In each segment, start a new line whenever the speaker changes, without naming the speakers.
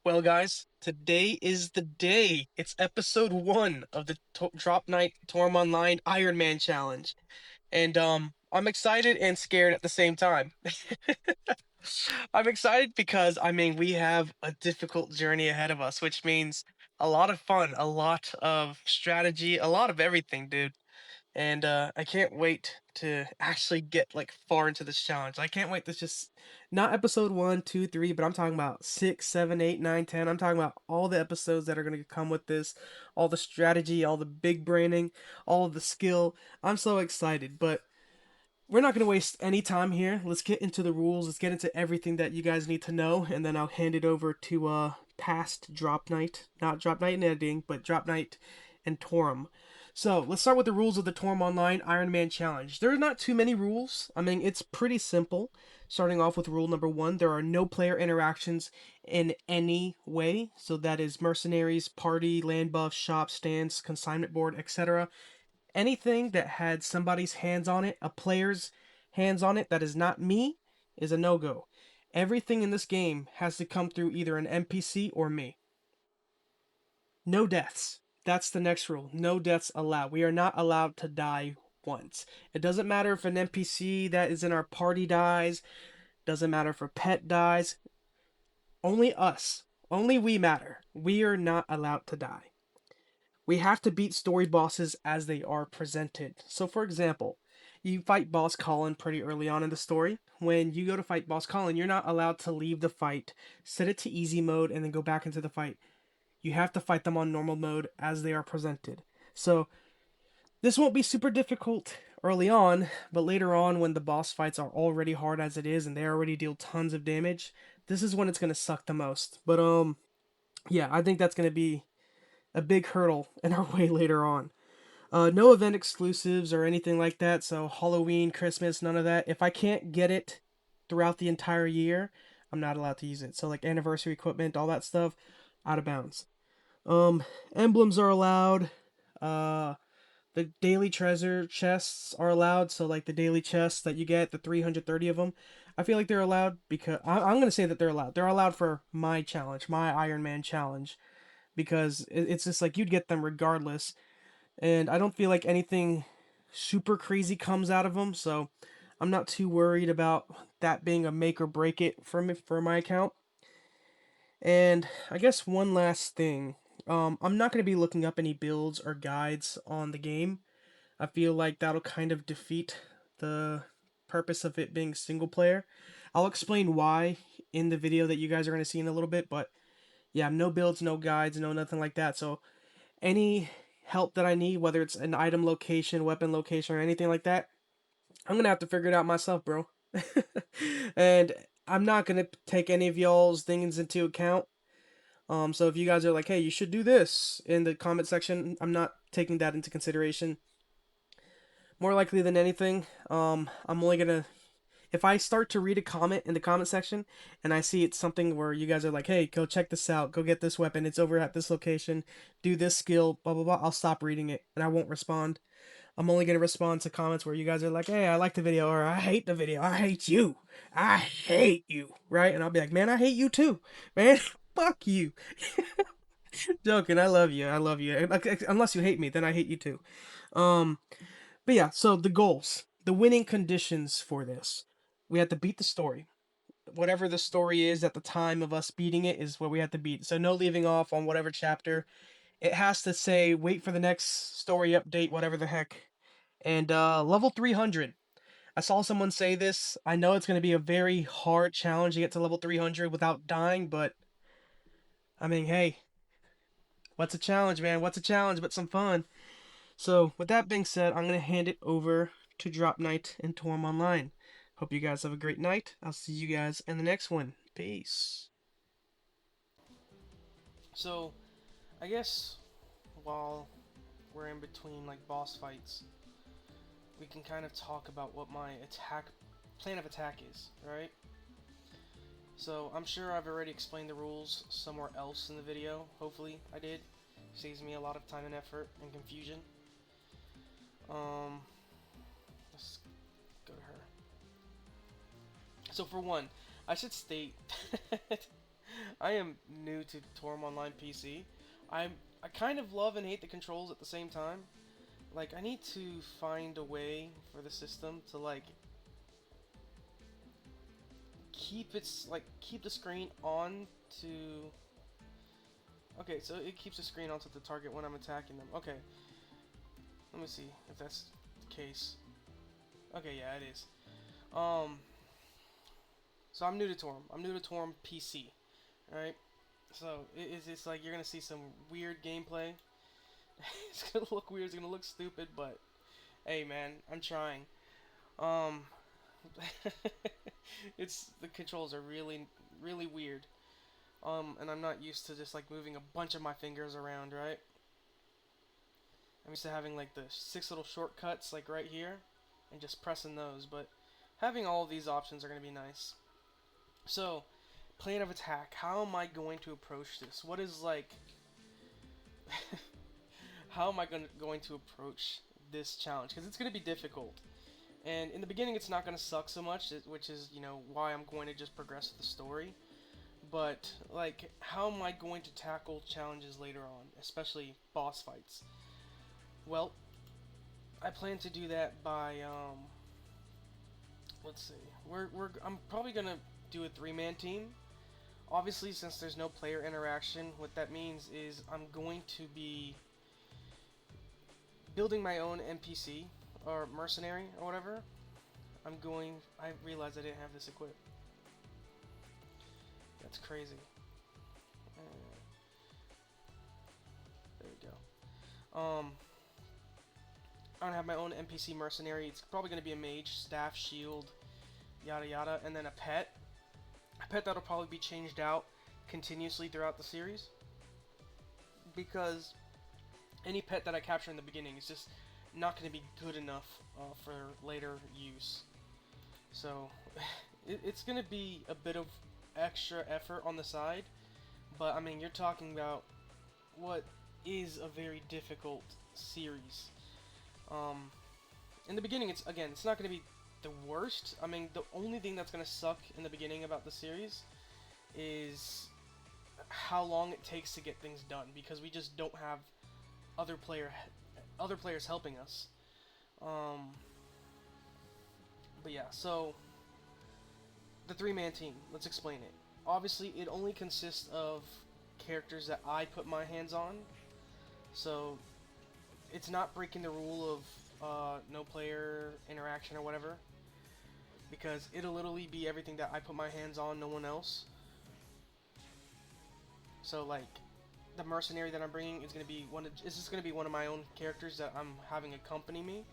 Well, guys, today is the day. It's episode 1 of the Drop Night Toram Online IronMan challenge. And I'm excited and scared at the same time. I'm excited because we have a difficult journey ahead of us, which means a lot of fun, a lot of strategy, a lot of everything, dude. And I can't wait to actually get like far into this challenge. I can't wait to just not episode one, two, three, but I'm talking about six, seven, eight, nine, 10. I'm talking about all the episodes that are gonna come with this, all the strategy, all the big braining, all of the skill. I'm so excited, but we're not gonna waste any time here. Let's get into the rules. Let's get into everything that you guys need to know, and then I'll hand it over to past Drop Night, not Drop Night in editing, but Drop Night and Toram. So let's start with the rules of the Toram Online Iron Man Challenge. There are not too many rules. It's pretty simple. Starting off with rule number 1, there are no player interactions in any way. So that is mercenaries, party, land buff, shop, stands, consignment board, etc. Anything that had somebody's hands on it, a player's hands on it that is not me, is a no-go. Everything in this game has to come through either an NPC or me. No deaths. That's the next rule. No deaths allowed. We are not allowed to die once. It doesn't matter if an NPC that is in our party dies, doesn't matter if a pet dies. Only us. Only we matter. We are not allowed to die. We have to beat story bosses as they are presented. So, for example, you fight Boss Colin pretty early on in the story. When you go to fight Boss Colin, you're not allowed to leave the fight, set it to easy mode, and then go back into the fight. You have to fight them on normal mode as they are presented. So, this won't be super difficult early on, but later on, when the boss fights are already hard as it is and they already deal tons of damage, this is when it's going to suck the most. But, yeah, I think that's going to be a big hurdle in our way later on. No event exclusives or anything like that. So Halloween, Christmas, none of that. If I can't get it throughout the entire year, I'm not allowed to use it. So like anniversary equipment, all that stuff, out of bounds. Um, Emblems are allowed. Uh, the daily treasure chests are allowed. So like the daily chests that you get, the 330 of them. I feel like they're allowed because I'm gonna say that they're allowed. They're allowed for my challenge, my Iron Man challenge, because it's just like you'd get them regardless, and I don't feel like anything super crazy comes out of them, so I'm not too worried about that being a make or break it for me for my account. And I guess one last thing, I'm not going to be looking up any builds or guides on the game. I feel like that'll kind of defeat the purpose of it being single player. I'll explain why in the video that you guys are going to see in a little bit, but yeah, no builds, no guides, no nothing like that. So any help that I need, whether it's an item location, weapon location, or anything like that, I'm gonna have to figure it out myself, bro. And I'm not gonna take any of y'all's things into account. So if you guys are like, hey, you should do this in the comment section, I'm not taking that into consideration. More likely than anything, I'm only gonna if I start to read a comment in the comment section and I see it's something where you guys are like, hey, go check this out, go get this weapon, it's over at this location, do this skill, blah, blah, blah, I'll stop reading it and I won't respond. I'm only going to respond to comments where you guys are like, hey, I like the video, or I hate the video, I hate you, I hate you, right? And I'll be like, man, I hate you too, man, fuck you. Joking, I love you, I love you. Unless you hate me, then I hate you too. Um, but yeah, so the goals, the winning conditions for this. We have to beat the story. Whatever the story is at the time of us beating it is what we have to beat. So no leaving off on whatever chapter. It has to say wait for the next story update, whatever the heck. And level 300. I saw someone say this. I know it's going to be a very hard challenge to get to level 300 without dying, but hey, what's a challenge, man? What's a challenge but some fun? So, with that being said, I'm going to hand it over to Drop Knight and Torm Online. Hope you guys have a great night. I'll see you guys in the next one. Peace. So, I guess while we're in between like boss fights, we can kind of talk about what my plan of attack is, right? So, I'm sure I've already explained the rules somewhere else in the video. Hopefully, I did. Saves me a lot of time and effort and confusion. Let's go to her. So for one, I should state I am new to Toram Online PC. I kind of love and hate the controls at the same time. Like, I need to find a way for the system to like keep the screen on to. Okay, so it keeps the screen onto the target when I'm attacking them. Okay, let me see if that's the case. Okay, yeah, it is. Um, so I'm new to Toram. I'm new to Toram PC. All right. So it's like you're gonna see some weird gameplay. It's gonna look weird. It's gonna look stupid, but hey, man, I'm trying. Um, it's the controls are really weird. And I'm not used to just like moving a bunch of my fingers around, right? I'm used to having like the 6 little shortcuts like right here and just pressing those, but having all of these options are going to be nice. So, plan of attack. How am I going to approach this? What is like how am I going to approach this challenge? Because it's going to be difficult. And in the beginning it's not going to suck so much, which is, you know, why I'm going to just progress with the story. But, like, how am I going to tackle challenges later on, especially boss fights? Well, I plan to do that by, let's see, I'm probably gonna do a 3-man team. Obviously, since there's no player interaction, what that means is I'm going to be building my own NPC, or mercenary, or whatever. I realized I didn't have this equipped. That's crazy. There we go. I'm gonna have my own NPC mercenary. It's probably gonna be a mage, staff, shield, yada yada, and then a pet. A pet that'll probably be changed out continuously throughout the series. Because any pet that I capture in the beginning is just not gonna be good enough for later use. So it's gonna be a bit of extra effort on the side, but I mean, you're talking about what is a very difficult series. In the beginning, it's not going to be the worst. I mean, the only thing that's going to suck in the beginning about the series is how long it takes to get things done, because we just don't have other players helping us. But yeah, so the 3-man team, let's explain it. Obviously, it only consists of characters that I put my hands on, so it's not breaking the rule of no player interaction or whatever, because it'll literally be everything that I put my hands on, no one else. So like, the mercenary that I'm bringing is gonna be one of my own characters that I'm having accompany me.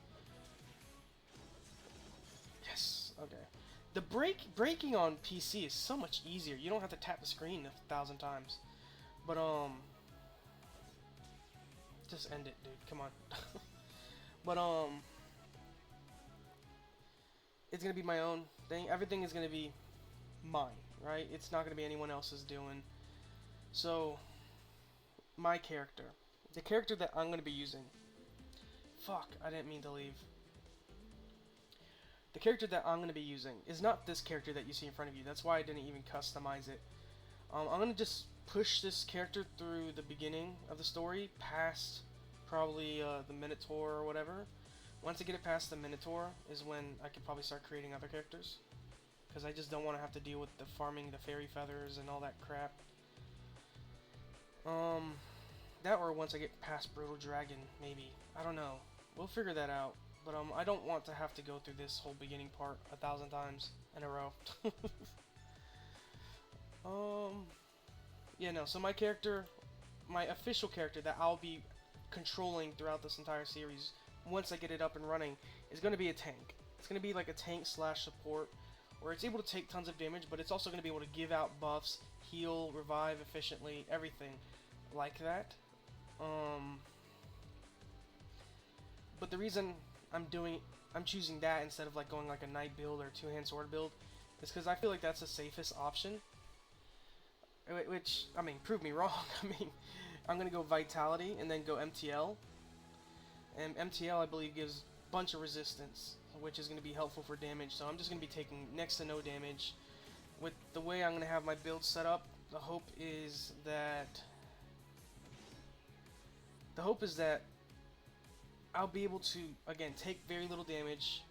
Yes, okay. The breaking on PC is so much easier. You don't have to tap the screen 1,000 times. But just end it, dude. Come on. But it's gonna be my own thing. Everything is gonna be mine, right? It's not gonna be anyone else's doing. So my character, the character that I'm gonna be using. Fuck, I didn't mean to leave. The character that I'm going to be using is not this character that you see in front of you. That's why I didn't even customize it. I'm going to just push this character through the beginning of the story, past probably the Minotaur or whatever. Once I get it past the Minotaur is when I could probably start creating other characters. Because I just don't want to have to deal with the farming the fairy feathers and all that crap. That or once I get past Brutal Dragon, maybe. I don't know. We'll figure that out. But I don't want to have to go through this whole beginning part 1,000 times in a row. Yeah, no, so my character, my official character that I'll be controlling throughout this entire series, once I get it up and running, is going to be a tank. It's going to be like a tank slash support, where it's able to take tons of damage, but it's also going to be able to give out buffs, heal, revive efficiently, everything like that. But the reason I'm choosing that instead of like going like a knight build or two-hand sword build is because I feel like that's the safest option. Which, I mean, prove me wrong. I mean, I'm gonna go Vitality and then go MTL. And MTL, I believe, gives a bunch of resistance, which is gonna be helpful for damage. So I'm just gonna be taking next to no damage. With the way I'm gonna have my build set up, The hope is that I'll be able to, again, take very little damage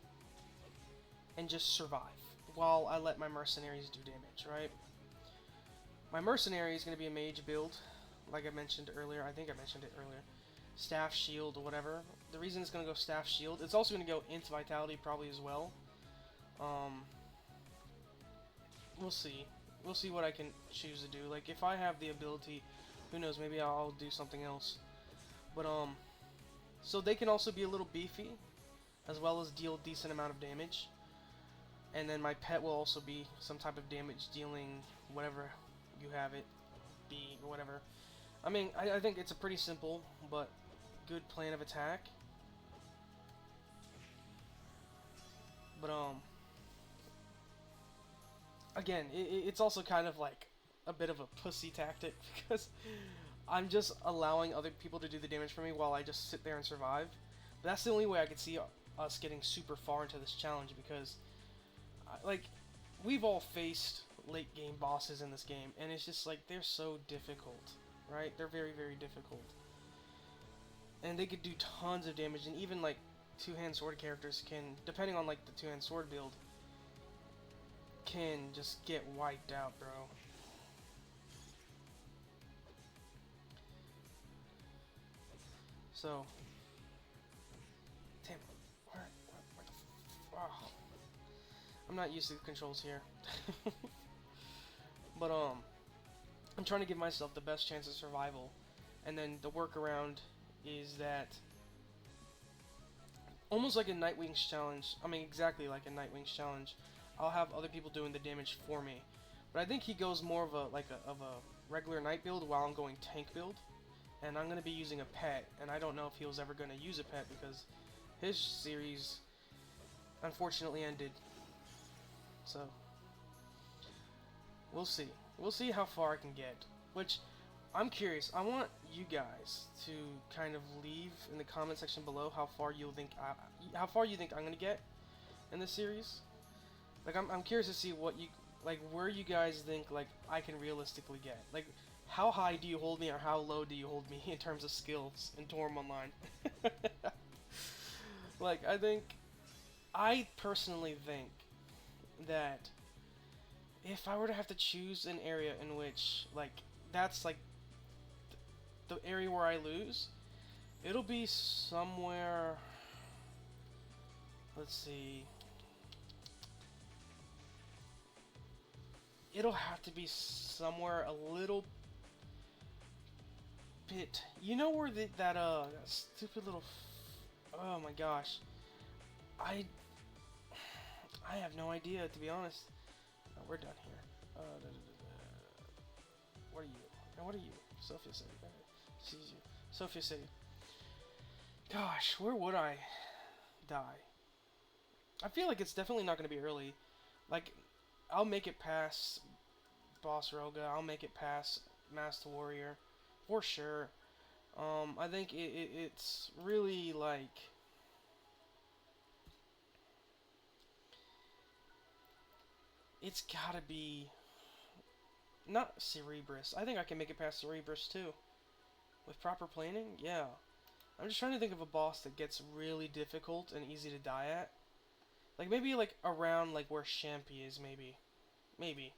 and just survive while I let my mercenaries do damage, right? My mercenary is going to be a mage build, like I mentioned earlier. I think I mentioned it earlier. Staff, shield, or whatever. The reason it's going to go staff, shield, it's also going to go int vitality probably as well. We'll see. We'll see what I can choose to do. Like, if I have the ability, who knows, maybe I'll do something else. But, so they can also be a little beefy, as well as deal a decent amount of damage. And then my pet will also be some type of damage dealing, whatever you have it be, or whatever. I mean, I think it's a pretty simple, but good plan of attack. But, again, it's also kind of like a bit of a pussy tactic, because I'm just allowing other people to do the damage for me while I just sit there and survive. But that's the only way I could see us getting super far into this challenge, because, like, we've all faced late game bosses in this game, and it's just like, they're so difficult, right? They're very, very difficult. And they could do tons of damage, and even, like, two-hand sword characters can, depending on, like, the two-hand sword build, can just get wiped out, bro. So, damn, where the oh. I'm not used to the controls here. But, I'm trying to give myself the best chance of survival. And then the workaround is that, almost like a Nightwing's challenge, I mean exactly like a Nightwing's challenge, I'll have other people doing the damage for me. But I think he goes more of a regular Knight build while I'm going tank build. And I'm going to be using a pet, and I don't know if he was ever going to use a pet because his series unfortunately ended. So, we'll see. We'll see how far I can get. Which, I'm curious. I want you guys to kind of leave in the comment section below how far you think I'm going to get in this series. Like, I'm curious to see what you, like, where you guys think, like, I can realistically get. Like, how high do you hold me, or how low do you hold me in terms of skills in Toram Online? Like, I personally think that if I were to have to choose an area in which, like, that's, like, the area where I lose, it'll be somewhere, let's see, it'll have to be somewhere a little bit, you know where that stupid little, oh my gosh, I have no idea, to be honest. No, we're done here. What are you? And what are you? Sophia City. Sees you. Sophia City. Gosh, where would I die? I feel like it's definitely not going to be early. Like, I'll make it past Boss Roga. I'll make it past Master Warrior. For sure. I think it's really, like, it's gotta be not Cerebrus. I think I can make it past Cerebrus too. With proper planning, yeah. I'm just trying to think of a boss that gets really difficult and easy to die at. Like, maybe, like, around, like, where Champy is, maybe. Maybe.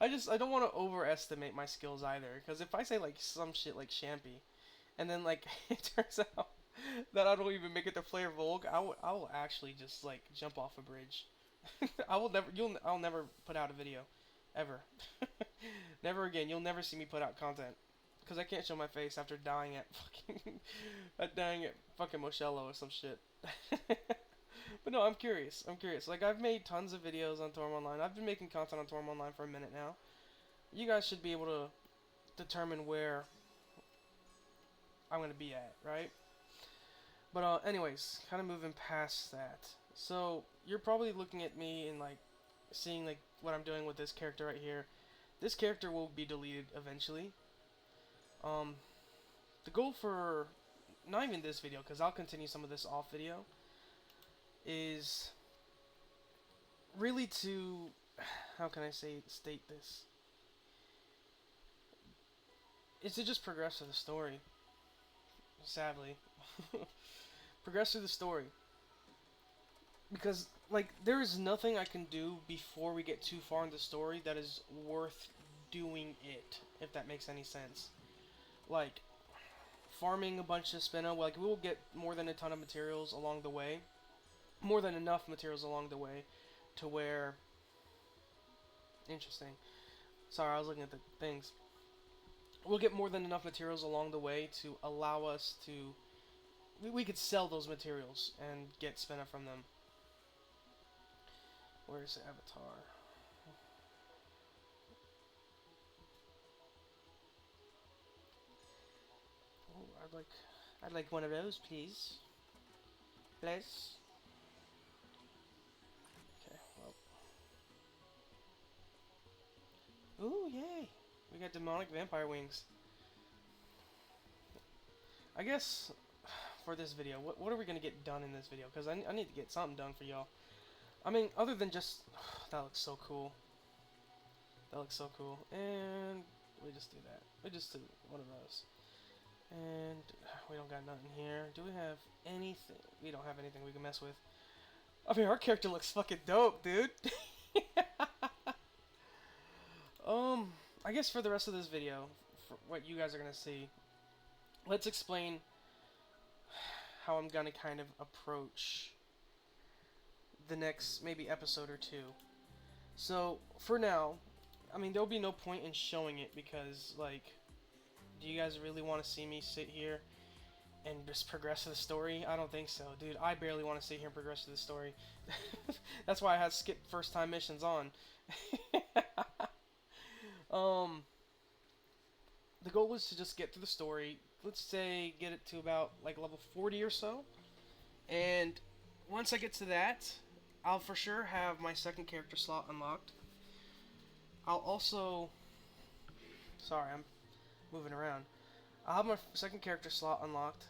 I don't want to overestimate my skills either, because if I say, like, some shit like Champy, and then, like, it turns out that I don't even make it to Flare Volg, I will actually just, like, jump off a bridge. I'll never put out a video. Ever. Never again. You'll never see me put out content. Because I can't show my face after dying at fucking Moshello or some shit. But no, I'm curious. Like, I've made tons of videos on Toram Online. I've been making content on Toram Online for a minute now. You guys should be able to determine where I'm going to be at, right? But, anyways, kind of moving past that. So, you're probably looking at me and, like, seeing, like, what I'm doing with this character right here. This character will be deleted eventually. The goal for, not even this video, because I'll continue some of this off video, is really to, how can I state this? is to just progress through the story. Sadly, progress through the story because like there is nothing I can do before we get too far in the story that is worth doing it. If that makes any sense, like farming a bunch of spinna. Like we will get more than a ton of materials along the way, more than enough materials along the way, to where. Interesting. Sorry, I was looking at the things. We'll get more than enough materials along the way to allow us to. We could sell those materials and get spinna from them. Where's the avatar? Oh, I'd like one of those, please. Please. Okay, well. Ooh, yay! We got demonic vampire wings. I guess for this video, what are we gonna get done in this video? Because I need to get something done for y'all. I mean, other than just that looks so cool. That looks so cool. And we just do that. We just do one of those. And we don't got nothing here. Do we have anything? We don't have anything we can mess with. I mean, our character looks fucking dope, dude. I guess for the rest of this video, for what you guys are gonna see, let's explain how I'm gonna kind of approach the next maybe episode or two. So for now, I mean, there'll be no point in showing it because, like, do you guys really want to see me sit here and just progress the story? I don't think so, dude. I barely want to sit here and progress the story. That's why I had skipped first time missions on. The goal is to just get through the story. Let's say get it to about like level 40 or so. And once I get to that, I'll for sure have my second character slot unlocked. I'll also... Sorry, I'm moving around. I'll have my second character slot unlocked.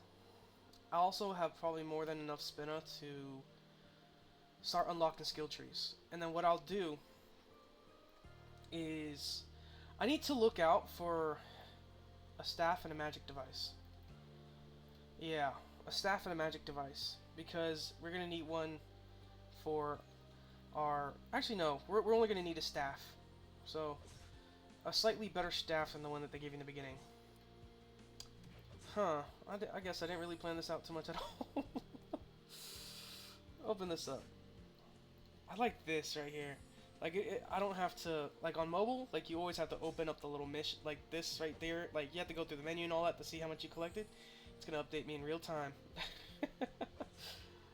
I'll also have probably more than enough spinna to start unlocking skill trees. And then what I'll do is I need to look out for a staff and a magic device. Yeah, a staff and a magic device. Because we're going to need one for our... Actually, no. We're only going to need a staff. So, a slightly better staff than the one that they gave you in the beginning. Huh. I guess I didn't really plan this out too much at all. Open this up. I like this right here. Like, I don't have to... Like, on mobile, like, you always have to open up the little mission. Like, this right there. Like, you have to go through the menu and all that to see how much you collected. It's going to update me in real time.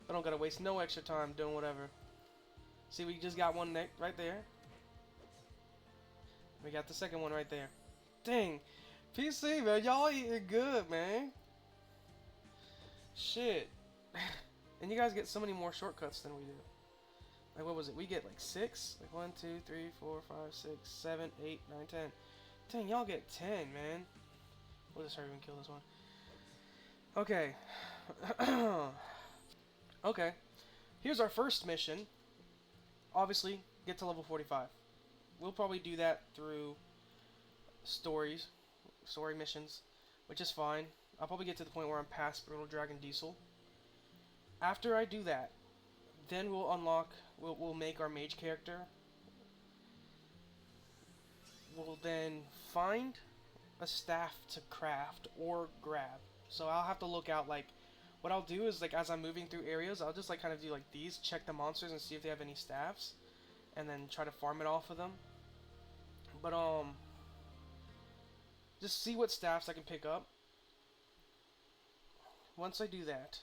I don't got to waste no extra time doing whatever. See, we just got one right there. We got the second one right there. Dang. PC, man. Y'all eating good, man. Shit. And you guys get so many more shortcuts than we do. Like, what was it? We get like 6? Like 1, 2, 3, 4, 5, 6, 7, 8, 9, 10. Dang, y'all get 10, man. We'll just hurry and kill this one. Okay. Okay. Here's our first mission. Obviously, get to level 45. We'll probably do that through story missions, which is fine. I'll probably get to the point where I'm past Brutal Dragon Diesel. After I do that, then we'll make our mage character. We'll then find a staff to craft or grab. So I'll have to look out, like, what I'll do is, like, as I'm moving through areas, I'll just, like, kind of do, like, these, check the monsters and see if they have any staffs, and then try to farm it off of them. But, just see what staffs I can pick up. Once I do that,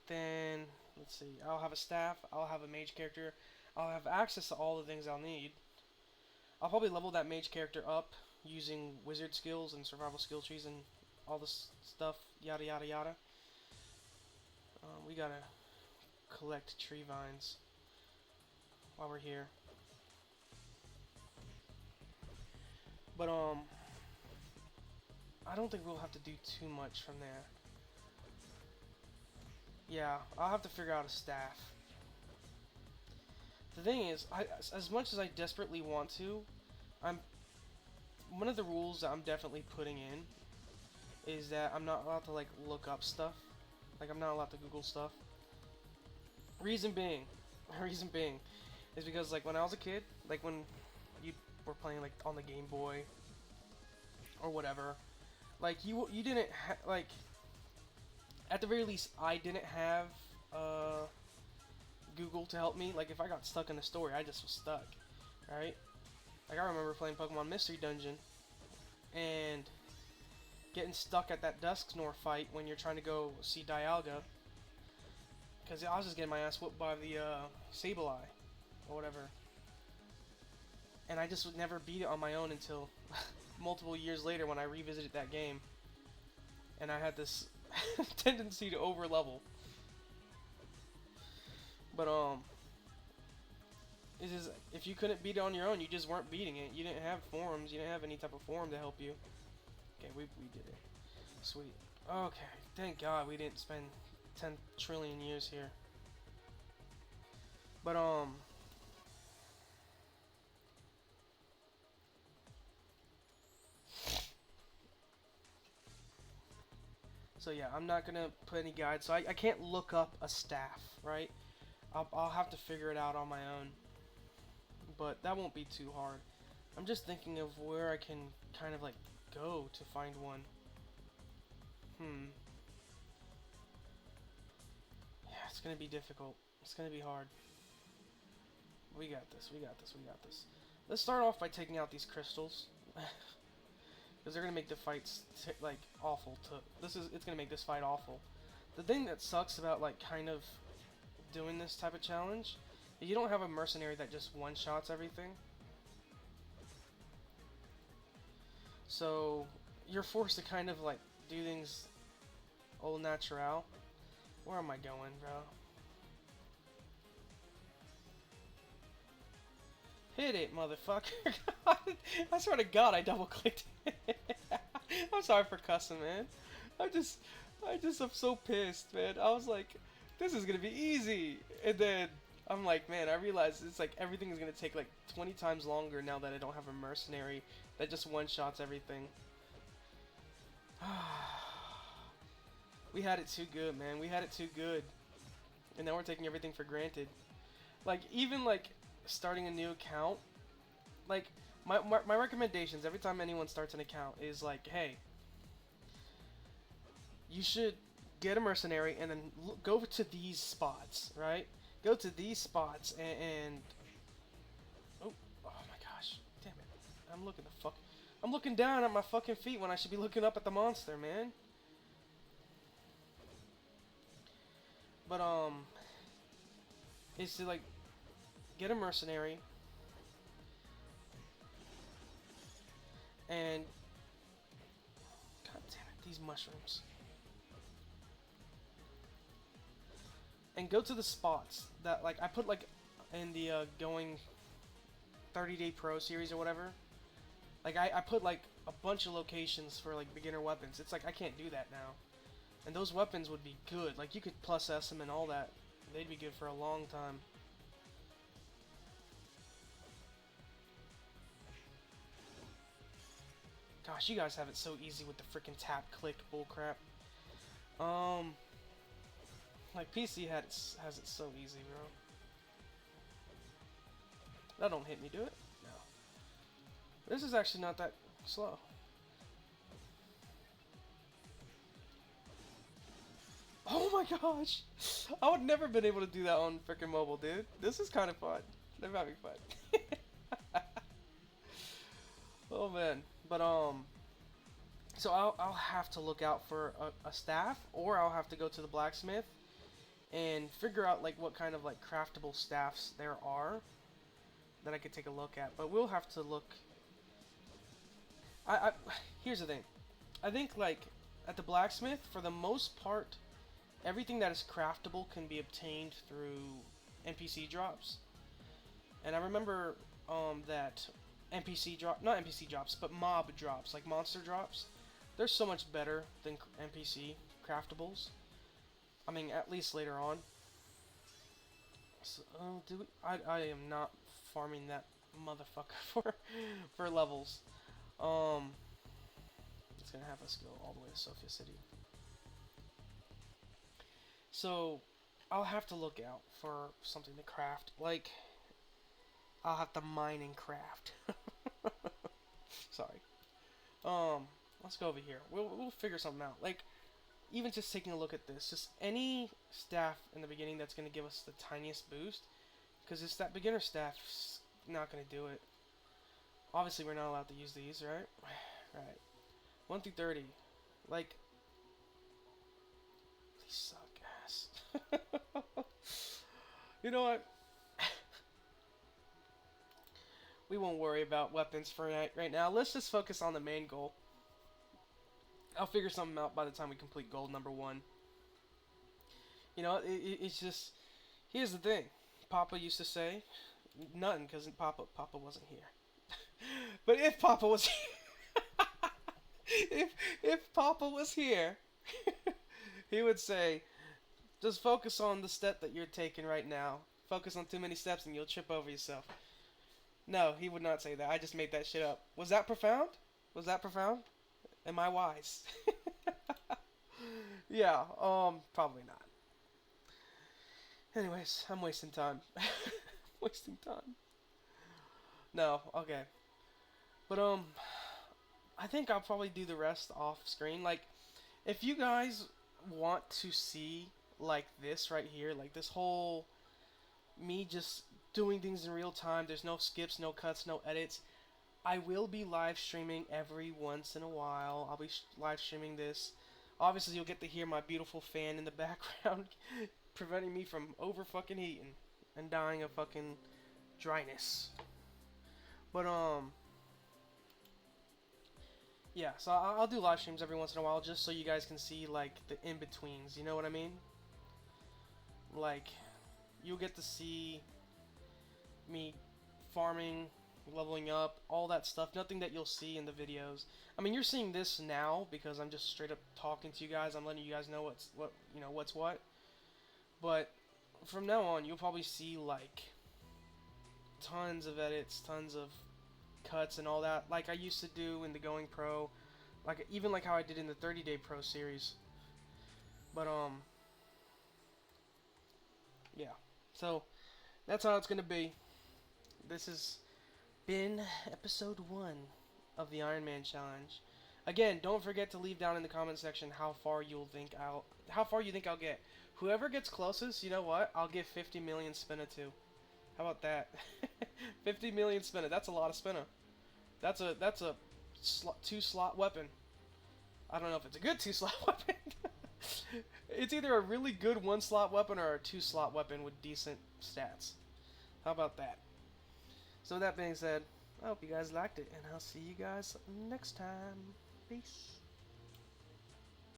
then, let's see, I'll have a staff, I'll have a mage character, I'll have access to all the things I'll need. I'll probably level that mage character up using wizard skills and survival skill trees and all this stuff, yada yada yada. We gotta collect tree vines while we're here. But I don't think we'll have to do too much from there. Yeah, I'll have to figure out a staff. The thing is, as much as I desperately want to, I'm one of the rules that I'm definitely putting in is that I'm not allowed to like look up stuff. Like I'm not allowed to Google stuff. Reason being, reason being, is because like when I was a kid, like when you were playing like on the Game Boy or whatever, like you didn't like at the very least I didn't have Google to help me. Like if I got stuck in the story, I just was stuck, right? Like I remember playing Pokemon Mystery Dungeon and getting stuck at that Dusknor fight when you're trying to go see Dialga, because I was just getting my ass whooped by the Sableye or whatever, and I just would never beat it on my own until multiple years later when I revisited that game, and I had this tendency to over level. But it's just, if you couldn't beat it on your own, you just weren't beating it. You didn't have forums. You didn't have any type of forum to help you. Okay, we did it. Sweet. Okay, thank God we didn't spend 10 trillion years here. But so yeah, I'm not gonna put any guides. So I can't look up a staff, right? I'll have to figure it out on my own. But that won't be too hard. I'm just thinking of where I can kind of like go to find one. Yeah, it's gonna be difficult. It's gonna be hard. We got this, we got this, we got this. Let's start off by taking out these crystals. Because they're gonna make the fights like awful it's gonna make this fight awful. The thing that sucks about like kind of doing this type of challenge, you don't have a mercenary that just one-shots everything. So you're forced to kind of like do things au natural. Where am I going, bro? Hit it, motherfucker. I swear to God, I double-clicked it. I'm sorry for cussing, man. I'm so pissed, man. I was like, this is gonna be easy. And then I'm like, man, I realized it's like everything is gonna take like 20 times longer now that I don't have a mercenary that just one-shots everything. We had it too good, man. We had it too good. And now we're taking everything for granted. Like, even like starting a new account, like my recommendations every time anyone starts an account is like, hey, you should get a mercenary and then go to these spots, right? Go to these spots and oh my gosh, damn it! I'm looking down at my fucking feet when I should be looking up at the monster, man. But is to like get a mercenary and god damn it, these mushrooms. And go to the spots that like I put like in the going 30-day pro series or whatever. Like I put like a bunch of locations for like beginner weapons. It's like I can't do that now. And those weapons would be good. Like you could plus S them and all that. They'd be good for a long time. Gosh, you guys have it so easy with the freaking tap click bullcrap. Like PC has it so easy, bro. That don't hit me, do it? No. This is actually not that slow. Oh my gosh! I would never been able to do that on freaking mobile, dude. This is kind of fun. They're having fun. Oh man, but so I'll have to look out for a staff, or I'll have to go to the blacksmith and figure out like what kind of like craftable staffs there are that I could take a look at. But we'll have to look. Here's the thing. I think like at the blacksmith, for the most part, everything that is craftable can be obtained through NPC drops. And I remember that not NPC drops, but mob drops, like monster drops. They're so much better than NPC craftables. I mean, at least later on. So, I am not farming that motherfucker for levels. It's gonna have us go all the way to Sophia City. So, I'll have to look out for something to craft. Like, I'll have to mine and craft. Sorry. Let's go over here. We'll figure something out. Like, even just taking a look at this, just any staff in the beginning that's gonna give us the tiniest boost, because it's that beginner staff's not gonna do it. Obviously, we're not allowed to use these, right? Right. 1 through 30. Like, these suck ass. You know what? We won't worry about weapons for right now. Let's just focus on the main goal. I'll figure something out by the time we complete goal number 1. You know, it's just... Here's the thing. Papa used to say, nothing, because Papa wasn't here. But if Papa was if Papa was here, he would say, just focus on the step that you're taking right now. Focus on too many steps and you'll trip over yourself. No, he would not say that. I just made that shit up. Was that profound? Was that profound? Am I wise? Yeah, probably not. Anyways, I'm wasting time. Wasting time. No, okay. But, I think I'll probably do the rest off screen. Like, if you guys want to see, like, this right here, like, this whole, me just doing things in real time, there's no skips, no cuts, no edits, I will be live streaming every once in a while. I'll be live streaming this. Obviously, you'll get to hear my beautiful fan in the background, preventing me from over fucking heating and dying of fucking dryness. But, yeah, so I'll do live streams every once in a while just so you guys can see, like, the in-betweens, you know what I mean? Like, you'll get to see me farming, leveling up, all that stuff, nothing that you'll see in the videos. I mean, you're seeing this now because I'm just straight up talking to you guys, I'm letting you guys know what's what. But from now on, you'll probably see, like, tons of edits, tons of cuts and all that, like I used to do in the Going Pro, like even like how I did in the 30-day Pro series. But yeah, so that's how it's gonna be. This has been episode 1 of the Iron Man challenge. Again, don't forget to leave down in the comment section how far you think I'll get. Whoever gets closest, you know what? I'll give 50 million spinner to. How about that? 50 million spinner. That's a lot of spinner. That's a 2-slot weapon. I don't know if it's a good 2-slot weapon. It's either a really good 1-slot weapon or a 2-slot weapon with decent stats. How about that? So with that being said, I hope you guys liked it, and I'll see you guys next time. Peace.